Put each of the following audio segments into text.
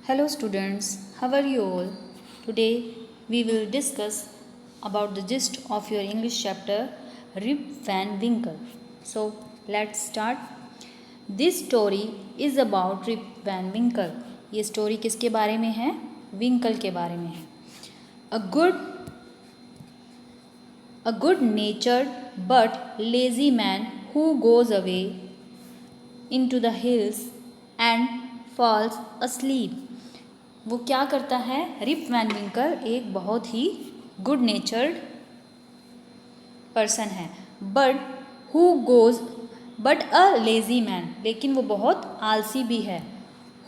Hello students, how are you all? Today we will discuss about the gist of your English chapter Rip Van Winkle. So let's start. This story is about Rip Van Winkle. ये story किसके बारे में है? विंकल के बारे में है. A good natured but lazy man who goes away into the hills and falls asleep. वो क्या करता है? रिप वैन विंकल एक बहुत ही गुड नेचर्ड पर्सन है, बट अ लेज़ी मैन, लेकिन वो बहुत आलसी भी है.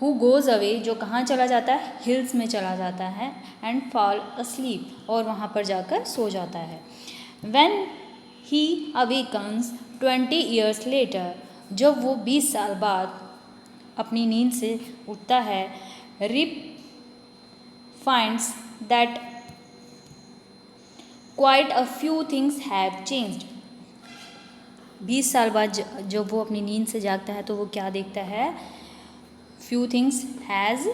हु गोज़ अवे, जो कहाँ चला जाता है? हिल्स में चला जाता है. एंड फॉल अस्लीप, और वहाँ पर जाकर सो जाता है. When he awakens 20 years later, जब वो 20 साल बाद अपनी नींद से उठता है, rib finds that quite a few things have changed. 20 साल बाद जब वो अपनी नींद से जागता है तो वो क्या देखता है? Few things has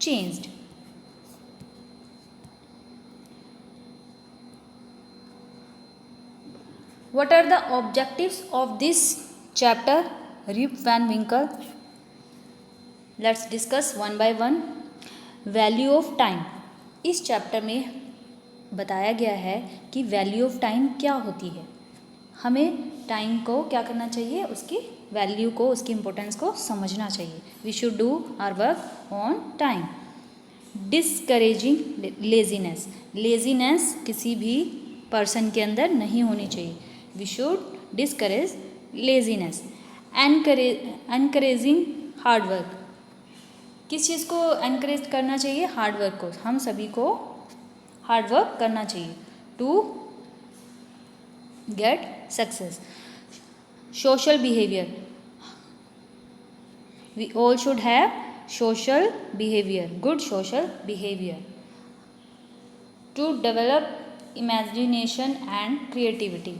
changed. What are the objectives of this chapter, Rip Van Winkle? Let's discuss one by one. Value of time. इस चैप्टर में बताया गया है कि वैल्यू ऑफ टाइम क्या होती है. हमें टाइम को क्या करना चाहिए? उसकी वैल्यू को, उसकी इम्पोर्टेंस को समझना चाहिए. We should do our work on time. Discouraging laziness. Laziness किसी भी पर्सन के अंदर नहीं होनी चाहिए. We should discourage laziness. Encouraging hard work. किस चीज़ को एनकरेज करना चाहिए? हार्ड वर्क को. हम सभी को हार्ड वर्क करना चाहिए to get success. Social behaviour. We all should have social behaviour, good social behaviour. To develop imagination and creativity.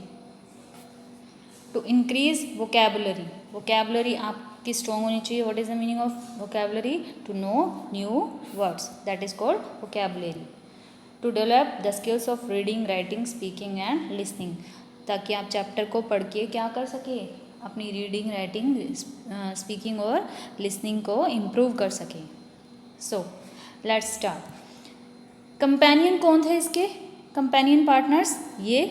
To increase vocabulary. Vocabulary आपकी स्ट्रॉन्ग होनी चाहिए. What is the meaning of vocabulary? To know new words, that is called vocabulary. To develop the skills of reading, writing, speaking and listening. ताकि आप chapter को पढ़ के क्या कर सके? अपनी रीडिंग, राइटिंग, स्पीकिंग और लिसनिंग को इम्प्रूव कर सकें. So let's start. कंपेनियन कौन थे इसके? Companion partners. ये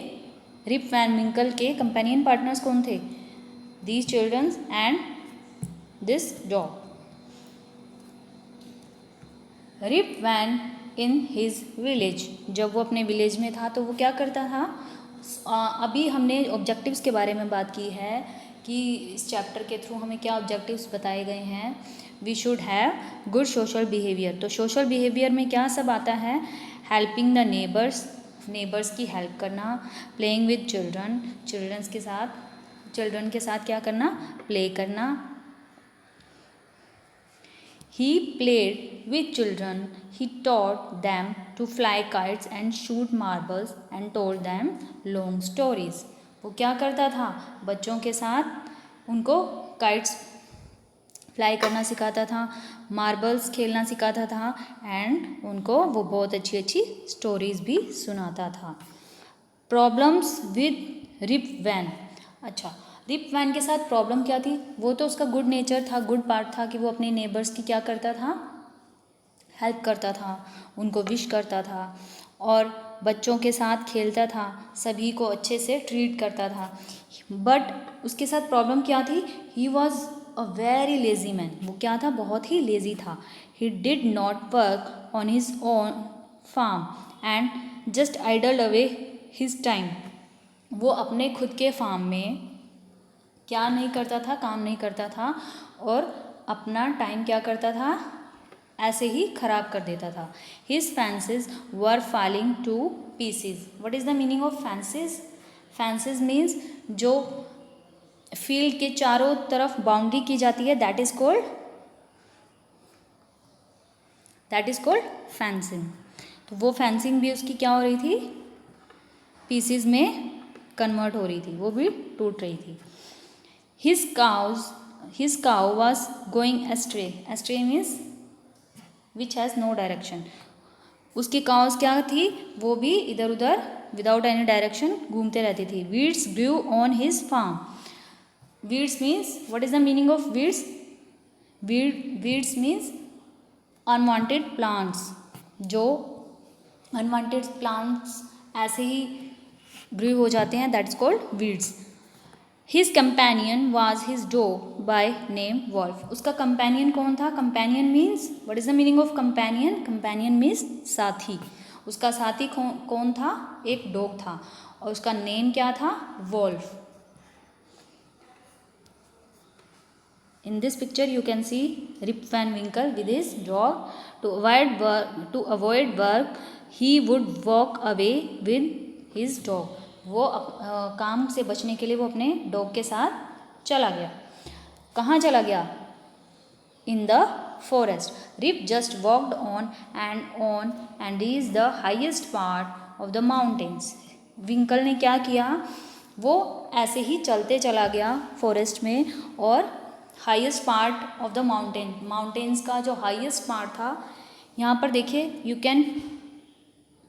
रिप वैन विंकल के कंपेनियन पार्टनर्स कौन थे? These childrens and this dog. Rip Van in his village. जब वो अपने विलेज में था तो वो क्या करता था? अभी हमने ऑब्जेक्टिव्स के बारे में बात की है कि इस चैप्टर के थ्रू हमें क्या ऑब्जेक्टिव्स बताए गए हैं. We should have good social behaviour. तो सोशल बिहेवियर में क्या सब आता है? हेल्पिंग द नेबर्स, नेबर्स की हेल्प करना. प्लेइंग विद चिल्ड्रन, चिल्ड्रन के साथ क्या करना? प्ले करना. He played with children. He taught them to fly kites and shoot marbles and told them long stories. वो क्या करता था? बच्चों के साथ उनको काइट्स फ्लाई करना सिखाता था, मार्बल्स खेलना सिखाता था एंड उनको वो बहुत अच्छी अच्छी स्टोरीज भी सुनाता था. Problems with Rip Van. अच्छा, रिप वैन के साथ प्रॉब्लम क्या थी? वो तो उसका गुड नेचर था, गुड पार्ट था कि वो अपने नेबर्स की क्या करता था? हेल्प करता था, उनको विश करता था और बच्चों के साथ खेलता था, सभी को अच्छे से ट्रीट करता था. बट उसके साथ प्रॉब्लम क्या थी? He was a very lazy man. वो क्या था? बहुत ही लेजी था. He did not work on his own farm and just idled away his time. वो अपने खुद के फार्म में क्या नहीं करता था? काम नहीं करता था और अपना टाइम क्या करता था? ऐसे ही खराब कर देता था. His fancies were falling to pieces. What is the meaning of fancies? Fancies means जो फील्ड के चारों तरफ बाउंड्री की जाती है, दैट इज कॉल्ड फेंसिंग. तो वो फेंसिंग भी उसकी क्या हो रही थी? पीसीज में कन्वर्ट हो रही थी, वो भी टूट रही थी. His cow was going astray. Astray means which has no direction. उसकी काउस क्या थी, वो भी इधर उधर विदाउट एनी डायरेक्शन घूमते रहती थी। Weeds grew on his farm. Weeds means, what is the meaning of weeds? Weeds means unwanted plants. जो अनवांटेड प्लांट्स ऐसे ही ग्रू हो जाते हैं, that's called weeds. His companion was his dog by name Wolf. उसका companion कौन था? Companion means, what is the meaning of companion? Companion means साथी। उसका साथी कौन था? एक डॉग था और उसका नेम क्या था? Wolf. In this picture you can see Rip Van Winkle with his dog. To avoid work he would walk away with his dog. वो काम से बचने के लिए वो अपने डॉग के साथ चला गया। कहाँ चला गया? In the forest. Rip just walked on and reached the highest part of the mountains. विंकल ने क्या किया? वो ऐसे ही चलते चला गया फॉरेस्ट में और highest part of the mountains का जो हाईएस्ट पार्ट था, यहाँ पर देखिए, you can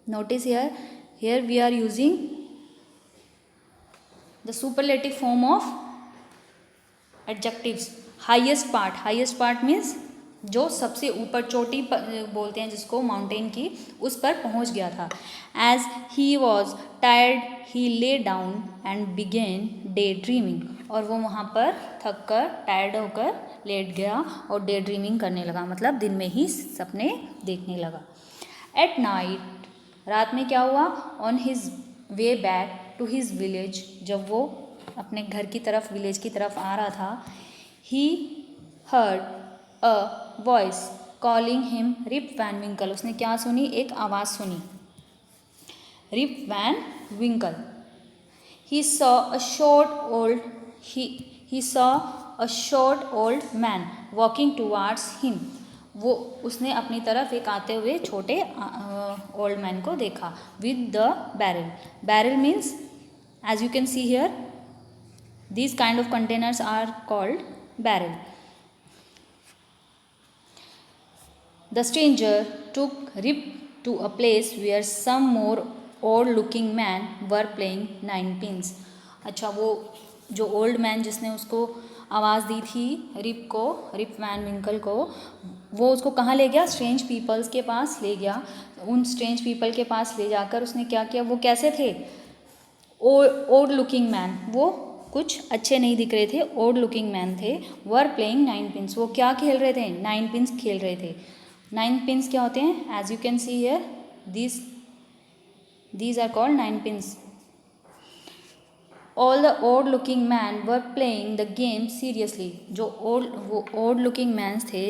notice here we are using the superlative form of adjectives. Highest part means जो सबसे ऊपर चोटी बोलते हैं जिसको, माउंटेन की, उस पर पहुँच गया था। As he was tired he lay down and began day dreaming. और वो वहाँ पर थक कर, टायर्ड होकर लेट गया और डे ड्रीमिंग करने लगा, मतलब दिन में ही सपने देखने लगा। एट नाइट, रात में क्या हुआ? On his way back to his village, जब वो अपने घर की तरफ, विलेज की तरफ आ रहा था, he heard a voice calling him Rip Van Winkle. उसने क्या सुनी? एक आवाज़ सुनी, Rip Van Winkle. He saw a short old man walking towards him. वो उसने अपनी तरफ एक आते हुए छोटे ओल्ड मैन को देखा। With the barrel. Barrel means, as you can see here, these kind of containers are called barrel. The stranger took Rip to a place where some more old looking man were playing nine pins. अच्छा, वो जो old man जिसने उसको आवाज़ दी थी, rib Van विंकल को, वो उसको कहाँ ले गया? स्ट्रेंज पीपल्स के पास ले गया। उन स्ट्रेंज पीपल के पास ले जाकर उसने क्या किया? वो कैसे थे? ओल्ड लुकिंग मैन, वो कुछ अच्छे नहीं दिख रहे थे, ओल्ड लुकिंग मैन थे। वर प्लेइंग नाइन पिंस, वो क्या खेल रहे थे? नाइन पिंस खेल रहे थे। नाइन पिंस क्या होते हैं? As you can see here, these are called nine pins. All the old looking men were playing the game seriously. जो old looking men थे,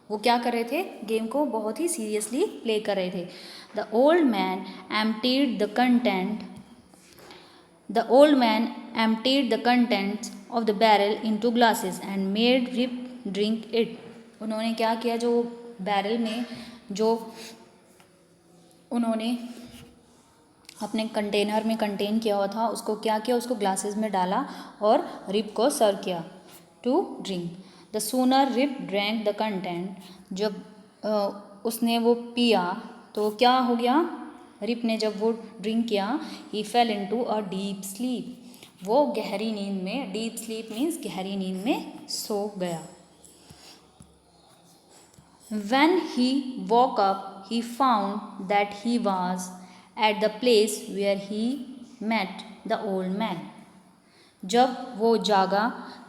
वो क्या कर रहे थे? गेम को बहुत ही सीरियसली प्ले कर रहे थे। The old man emptied the contents of the barrel into glasses and made Rip drink it. उन्होंने क्या किया? जो बैरल में जो उन्होंने अपने कंटेनर में कंटेन किया हुआ था, उसको क्या किया? उसको ग्लासेस में डाला और रिप को सर्व किया to drink. The sooner Rip drank the content, जब उसने वो पिया तो क्या हो गया? रिप ने जब वो ड्रिंक किया, he fell into a deep sleep, वो गहरी नींद में, डीप स्लीप मीन्स गहरी नींद में सो गया। When he woke up, he found that he was at the place where he met the old man. जब वो जागा,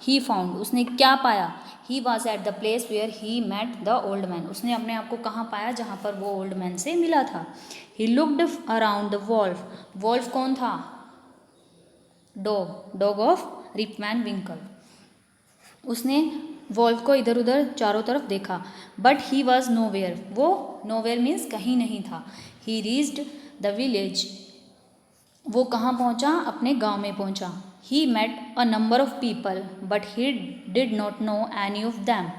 he found, उसने क्या पाया? He was at the place where he met the old man. उसने अपने आप को कहाँ पाया? जहाँ पर वो old man से मिला था। He looked around the wolf. Wolf कौन था? Dog of Rip Van Winkle. उसने वॉल्फ को इधर उधर चारों तरफ देखा, बट ही वॉज नोवेयर, वो नोवेयर मीन्स कहीं नहीं था। ही रीच्ड द विलेज, वो कहाँ पहुँचा? अपने गांव में पहुँचा। He met a number of people but he did not know any of them,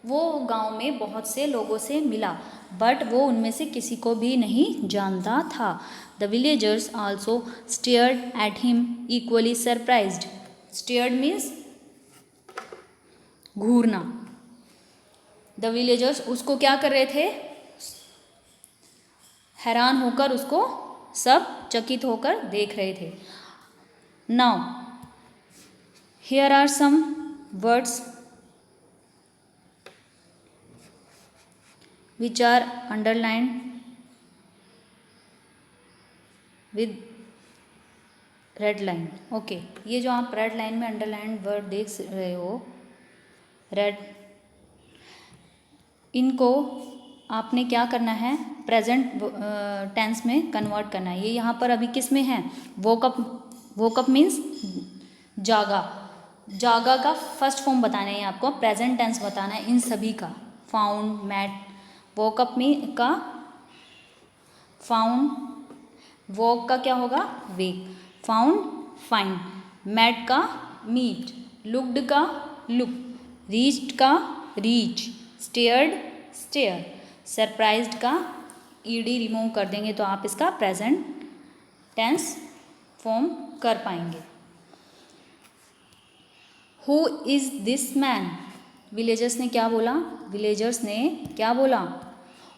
वो गांव में बहुत से लोगों से मिला बट वो उनमें से किसी को भी नहीं जानता था। The villagers also stared at him equally surprised. Stared means घूरना। द विलेजर्स उसको क्या कर रहे थे, हैरान होकर उसको सब चकित होकर देख रहे थे. Now here are some words which are underlined with red line. Okay, ये जो आप रेड लाइन में अंडरलाइन वर्ड देख रहे हो, रेड, इनको आपने क्या करना है, प्रेजेंट टेंस में कन्वर्ट करना है. ये यहाँ पर अभी किस में है, वोकअप. वोकअप मीन्स जागा. जागा का फर्स्ट फॉर्म बताना है आपको, प्रेजेंट टेंस बताना है इन सभी का. Found, mat. वोकअप में का फाउंड, वॉक का क्या होगा, वेक. Found, find. मैट का मीट. लुक्ड का लुक. रीच्ड का रीच. Stared, stare. सरप्राइज्ड का ईडी रिमूव कर देंगे तो आप इसका प्रेजेंट टेंस फॉर्म कर पाएंगे. Who is this man. Villagers ने क्या बोला, विलेजर्स ने क्या बोला,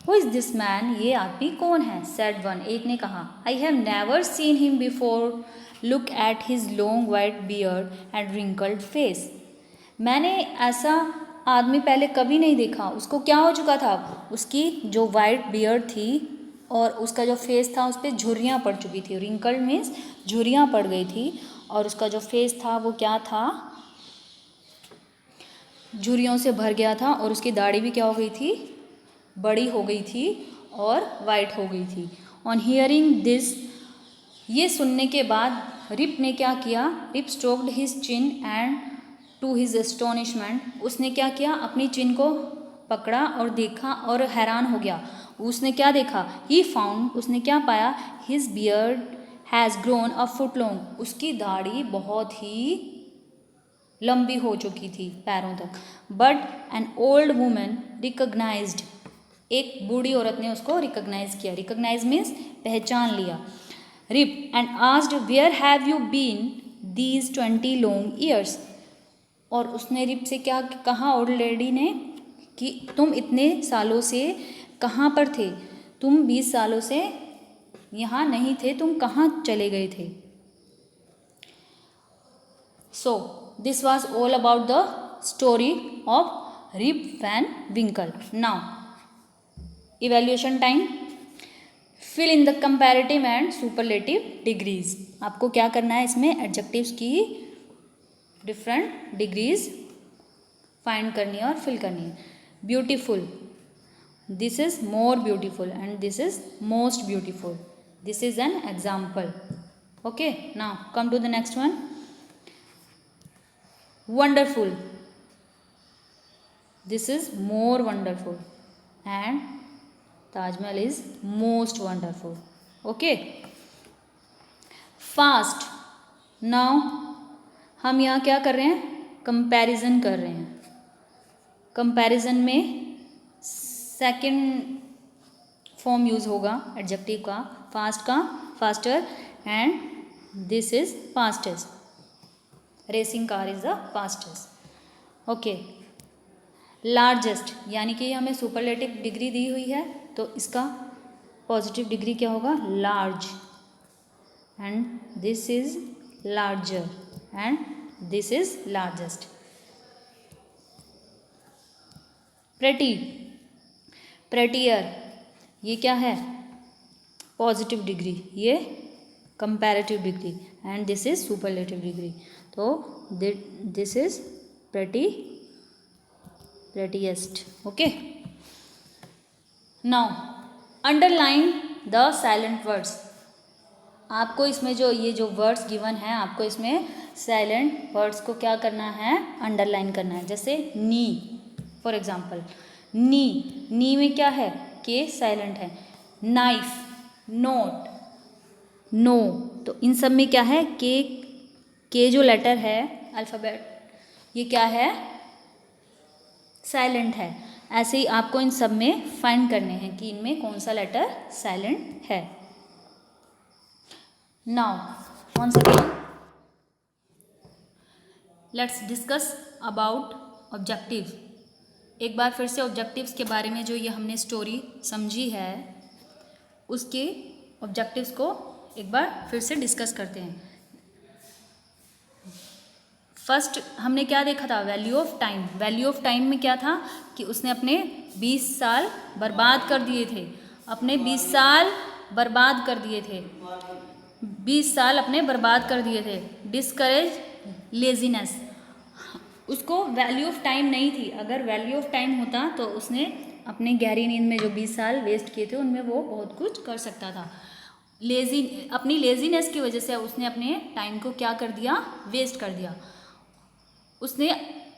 हु इज दिस मैन, ये आदमी कौन है. सेड वन, एक ने कहा, I have never seen him before, look at his long white beard and wrinkled face. मैंने ऐसा आदमी पहले कभी नहीं देखा. उसको क्या हो चुका था, उसकी जो वाइट बियर्ड थी और उसका जो फेस था उस पर झुर्रियाँ पड़ चुकी थी. रिंकल्ड मीन्स झुर्रियाँ पड़ गई थी और उसका जो फेस था वो क्या था, झुर्रियों से भर गया था और उसकी दाढ़ी भी क्या हो गई थी, बड़ी हो गई थी और वाइट हो गई थी. ऑन हियरिंग दिस, ये सुनने के बाद रिप ने क्या किया, Rip stroked his chin and to his astonishment, उसने क्या किया, अपनी चिन को पकड़ा और देखा और हैरान हो गया. उसने क्या देखा, ही फाउंड, उसने क्या पाया, his beard has grown a foot long, उसकी दाढ़ी बहुत ही लंबी हो चुकी थी पैरों तक. But an old woman recognised, एक बूढ़ी औरत ने उसको रिकग्नाइज किया. रिकग्नाइज मीन्स पहचान लिया. Rip and asked where have you been these 20 long years, और उसने रिप से क्या कहा, ओल्ड लेडी ने, कि तुम इतने सालों से कहाँ पर थे, तुम 20 सालों से यहाँ नहीं थे, तुम कहाँ चले गए थे. So this was all about the story of Rip Van Winkle. Now evaluation time. Fill in the comparative and superlative degrees. आपको क्या करना है, इसमें एडजेक्टिव्स की डिफरेंट डिग्रीज फाइंड करनी है और फिल करनी है. Beautiful, this is more beautiful and this is most beautiful. This is an example. Okay, now come to the next one. Wonderful, this is more wonderful and Taj Mahal is most wonderful. Okay, fast. Now हम यहाँ क्या कर रहे हैं, comparison कर रहे हैं. Comparison में सेकंड फॉर्म यूज होगा एडजेक्टिव का, फास्ट का faster and this is fastest. Racing car is the fastest. Okay, largest, यानी कि हमें सुपरलेटिव डिग्री दी हुई है तो इसका पॉजिटिव डिग्री क्या होगा, large. And this is larger and this is largest. Pretty, prettier, ये क्या है, पॉजिटिव डिग्री, ये comparative degree and this is superlative degree. तो this is pretty, prettiest. Okay, now underline the silent words. आपको इसमें जो ये जो वर्ड्स गिवन है, आपको इसमें साइलेंट वर्ड्स को क्या करना है, अंडरलाइन करना है. जैसे नी, फॉर एग्जाम्पल नी, नी में क्या है, के साइलेंट है. नाइफ, नोट, नो, तो इन सब में क्या है, के जो लेटर है अल्फ़ाबेट, ये क्या है, साइलेंट है. ऐसे ही आपको इन सब में फाइंड करने हैं कि इनमें कौन सा लेटर साइलेंट है. Now once again let's discuss about objectives. एक बार फिर से ऑब्जेक्टिव्स के बारे में जो ये हमने स्टोरी समझी है उसके ऑब्जेक्टिव्स को एक बार फिर से डिस्कस करते हैं। फर्स्ट हमने क्या देखा था, value of time. Value of time में क्या था कि उसने अपने 20 साल बर्बाद कर दिए थे, अपने 20 साल बर्बाद कर दिए थे, 20 साल अपने बर्बाद कर दिए थे। डिस्करेज लेजीनेस, उसको वैल्यू ऑफ टाइम नहीं थी। अगर वैल्यू ऑफ टाइम होता तो उसने अपने गहरी नींद में जो 20 साल वेस्ट किए थे उनमें वो बहुत कुछ कर सकता था। अपनी लेजीनेस की वजह से उसने अपने टाइम को क्या कर दिया, वेस्ट कर दिया। उसने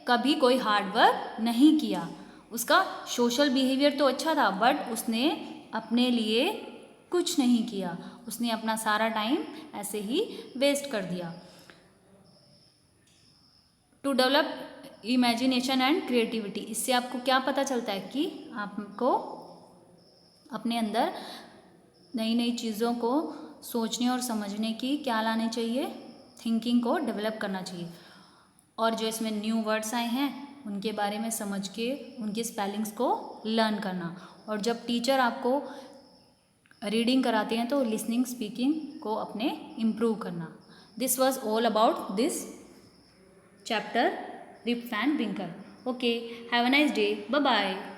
कभी कोई हार्ड वर्क नहीं किया। उसका सोशल बिहेवियर तो अच्छा था बट उसने अपने लिए कुछ नहीं किया, उसने अपना सारा टाइम ऐसे ही वेस्ट कर दिया। To develop imagination and creativity, इससे आपको क्या पता चलता है कि आपको अपने अंदर नई नई चीज़ों को सोचने और समझने की क्या लानी चाहिए, थिंकिंग को डेवलप करना चाहिए। और जो इसमें न्यू वर्ड्स आए हैं उनके बारे में समझ के उनके स्पेलिंग्स को लर्न करना। और जब टीचर आपको रीडिंग कराते हैं तो लिसनिंग स्पीकिंग को अपने इम्प्रूव करना। This was all about this chapter Rip Van Winkle. Okay, have a nice day. Bye bye.